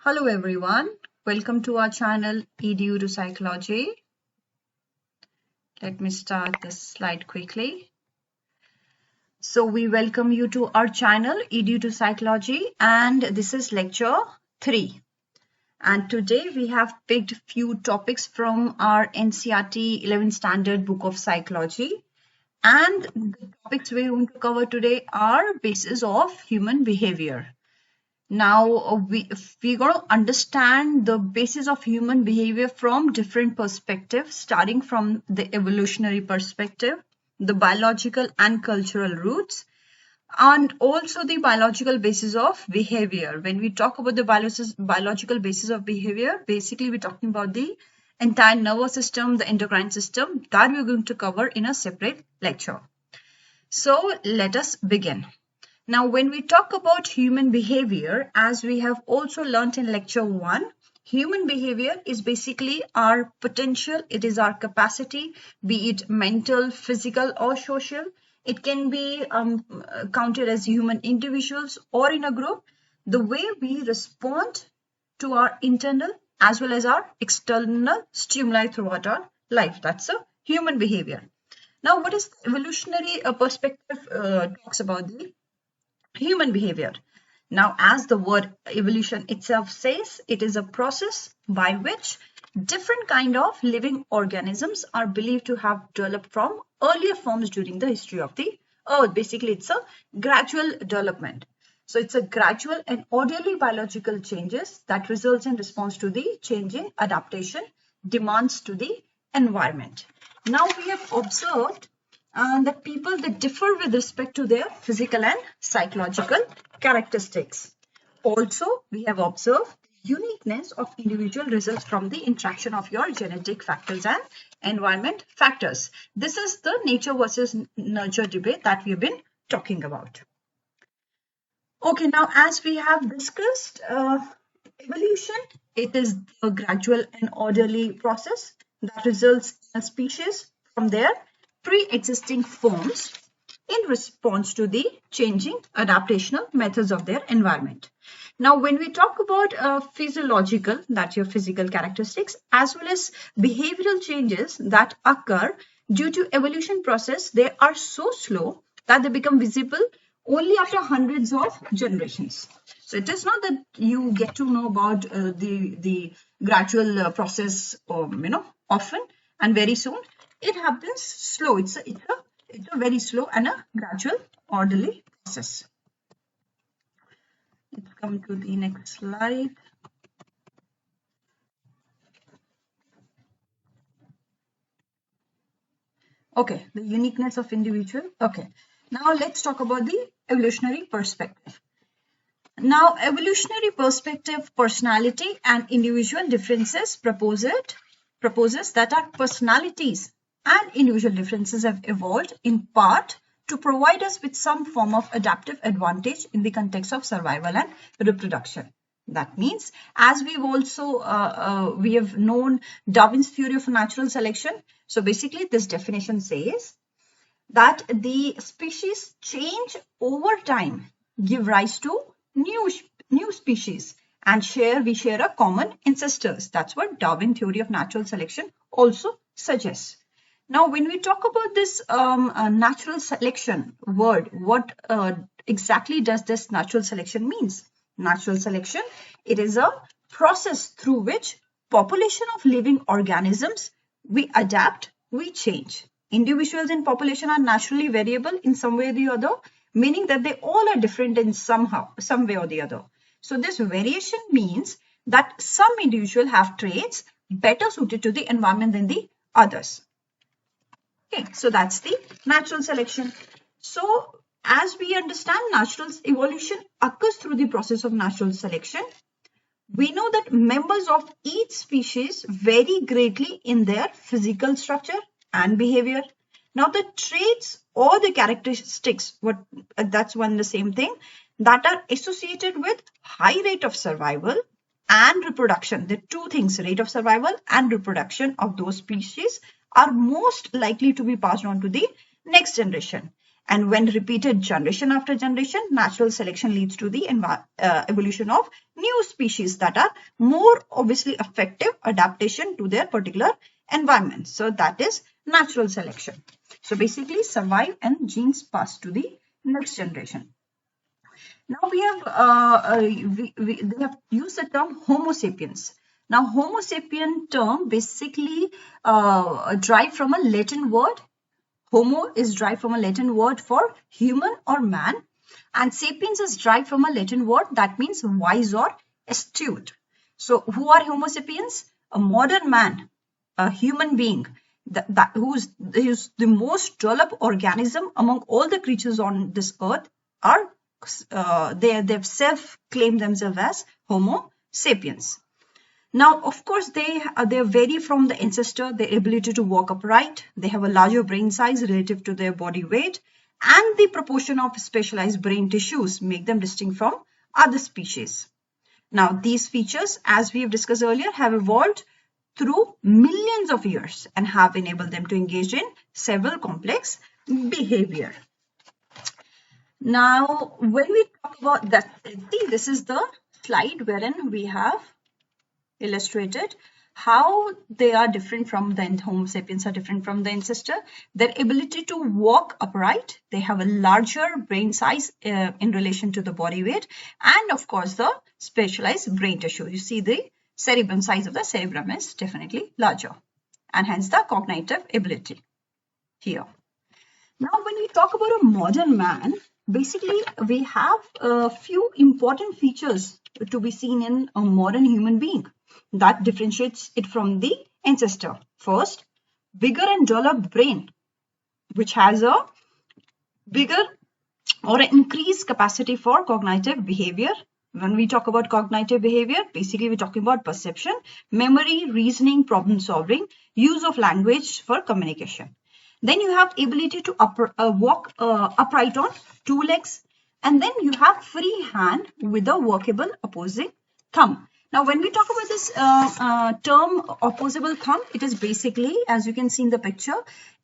Hello everyone, welcome to our channel EDU to Psychology. Let me start this slide quickly. So we welcome you to our channel EDU to Psychology and this is lecture 3. And today we have picked few topics from our NCERT 11th Standard Book of Psychology. And the topics we're going to cover today are basis of human behavior. Now, we're going to understand the basis of human behavior from different perspectives, starting from the evolutionary perspective, the biological and cultural roots, and also the biological basis of behavior. When we talk about the biological basis of behavior, basically we're talking about the entire nervous system, the endocrine system, that we're going to cover in a separate lecture. So let us begin. Now, when we talk about human behavior, as we have also learnt in lecture 1, human behavior is basically our potential. It is our capacity, be it mental, physical, or social. It can be counted as human individuals or in a group. The way we respond to our internal as well as our external stimuli throughout our life. That's a human behavior. Now, what is the evolutionary perspective talks about the human behavior. Now, as the word evolution itself says, it is a process by which different kind of living organisms are believed to have developed from earlier forms during the history of the earth. Basically, it's a gradual development. So it's a gradual and orderly biological changes that results in response to the changing adaptation demands to the environment. Now we have observed that people that differ with respect to their physical and psychological characteristics. Also, we have observed uniqueness of individual results from the interaction of your genetic factors and environment factors. This is the nature versus nurture debate that we have been talking about. Okay, now as we have discussed, evolution, it is a gradual and orderly process that results in a species from their pre-existing forms in response to the changing adaptational methods of their environment. Now, when we talk about physiological, that's your physical characteristics, as well as behavioral changes that occur due to evolution process, they are so slow that they become visible only after hundreds of generations. So it is not that you get to know about the gradual process, often and very soon. It happens slow. It's a very slow and a gradual, orderly process. Let's come to the next slide. Okay, the uniqueness of individual. Okay, now let's talk about the evolutionary perspective. Now, evolutionary perspective, personality and individual differences proposes that our personalities and individual differences have evolved in part to provide us with some form of adaptive advantage in the context of survival and reproduction. That means, as we've also we have known Darwin's theory of natural selection. So basically, this definition says that the species change over time, give rise to new species, and we share a common ancestors. That's what Darwin theory of natural selection also suggests. Now, when we talk about this natural selection word, what exactly does this natural selection means? Natural selection, it is a process through which population of living organisms, we adapt, we change. Individuals in population are naturally variable in some way or the other, meaning that they all are different in some way or the other. So this variation means that some individuals have traits better suited to the environment than the others. Okay, so that's the natural selection. So as we understand, natural evolution occurs through the process of natural selection. We know that members of each species vary greatly in their physical structure and behavior. Now, the traits or the characteristics, that's one the same thing, that are associated with high rate of survival and reproduction. The two things, rate of survival and reproduction of those species, are most likely to be passed on to the next generation. And when repeated generation after generation, natural selection leads to the evolution of new species that are more obviously effective adaptation to their particular environment. So that is natural selection. So basically survive and genes pass to the next generation. Now we have they have used the term Homo sapiens. Now Homo sapien term basically derived from a Latin word. Homo is derived from a Latin word for human or man, and sapiens is derived from a Latin word that means wise or astute. So who are Homo sapiens? A modern man, a human being who's the most developed organism among all the creatures on this earth. Are they've self-claimed themselves as Homo sapiens. Now, of course, they vary from the ancestor, their ability to walk upright. They have a larger brain size relative to their body weight, and the proportion of specialized brain tissues make them distinct from other species. Now, these features, as we have discussed earlier, have evolved through millions of years and have enabled them to engage in several complex behavior. Now, when we talk about that, see, this is the slide wherein we have illustrated how they are different from the Homo sapiens are different from the ancestor. Their ability to walk upright, they have a larger brain size in relation to the body weight, and of course the specialized brain tissue. You see the cerebrum size of the cerebrum is definitely larger, and hence the cognitive ability here. Now when we talk about a modern man, basically we have a few important features to be seen in a modern human being that differentiates it from the ancestor. First, bigger and developed brain, which has a bigger or an increased capacity for cognitive behavior. When we talk about cognitive behavior, basically we're talking about perception, memory, reasoning, problem solving, use of language for communication. Then you have ability to walk upright on two legs, and then you have free hand with a workable opposing thumb. Now, when we talk about this term opposable thumb, it is basically, as you can see in the picture,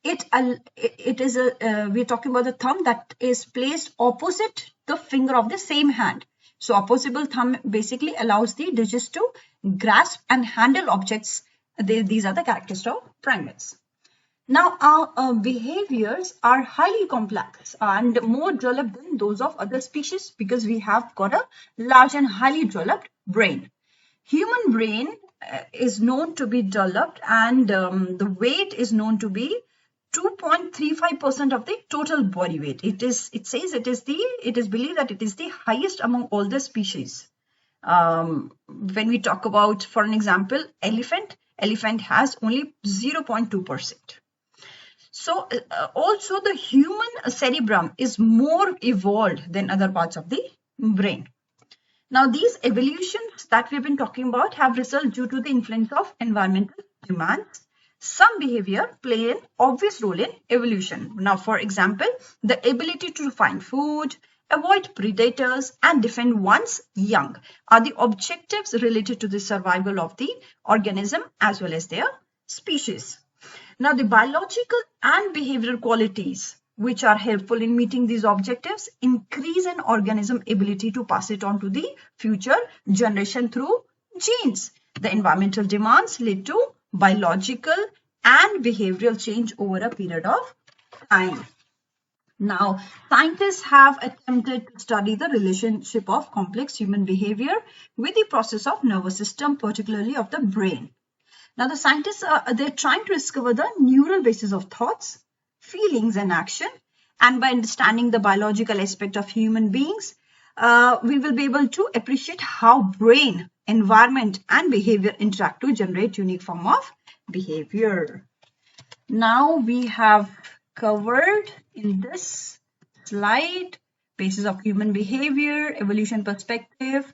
we're talking about the thumb that is placed opposite the finger of the same hand. So opposable thumb basically allows the digits to grasp and handle objects. These are the characteristics of primates. Now, our behaviors are highly complex and more developed than those of other species because we have got a large and highly developed brain. Human brain is known to be developed, and the weight is known to be 2.35% of the total body weight. It is believed that it is the highest among all the species. When we talk about, for an example, elephant has only 0.2%. So also the human cerebrum is more evolved than other parts of the brain. Now, these evolutions that we've been talking about have resulted due to the influence of environmental demands. Some behavior play an obvious role in evolution. Now, for example, the ability to find food, avoid predators, and defend one's young are the objectives related to the survival of the organism as well as their species. Now, the biological and behavioral qualities which are helpful in meeting these objectives increase an organism's ability to pass it on to the future generation through genes. The environmental demands lead to biological and behavioral change over a period of time. Now, scientists have attempted to study the relationship of complex human behavior with the process of nervous system, particularly of the brain. Now, the scientists they're trying to discover the neural basis of thoughts, feelings, and action. And by understanding the biological aspect of human beings, we will be able to appreciate how brain, environment, and behavior interact to generate unique form of behavior. Now we have covered in this slide basis of human behavior, evolution perspective,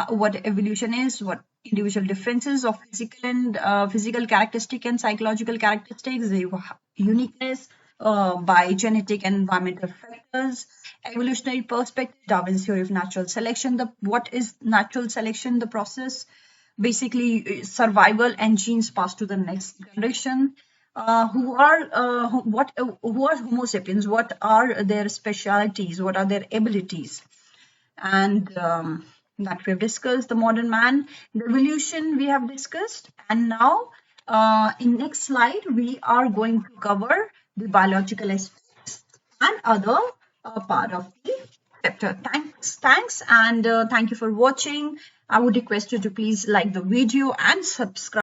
what evolution is, what individual differences of physical characteristic and psychological characteristics, the uniqueness by genetic and environmental factors, evolutionary perspective, Darwin's theory of natural selection. What is natural selection? The process, basically survival and genes passed to the next generation. who are Homo sapiens, what are their specialities, what are their abilities, and that we've discussed. The modern man, the evolution we have discussed, and now in next slide we are going to cover the biological aspects and other part of the chapter. Thanks, and thank you for watching. I would request you to please like the video and subscribe.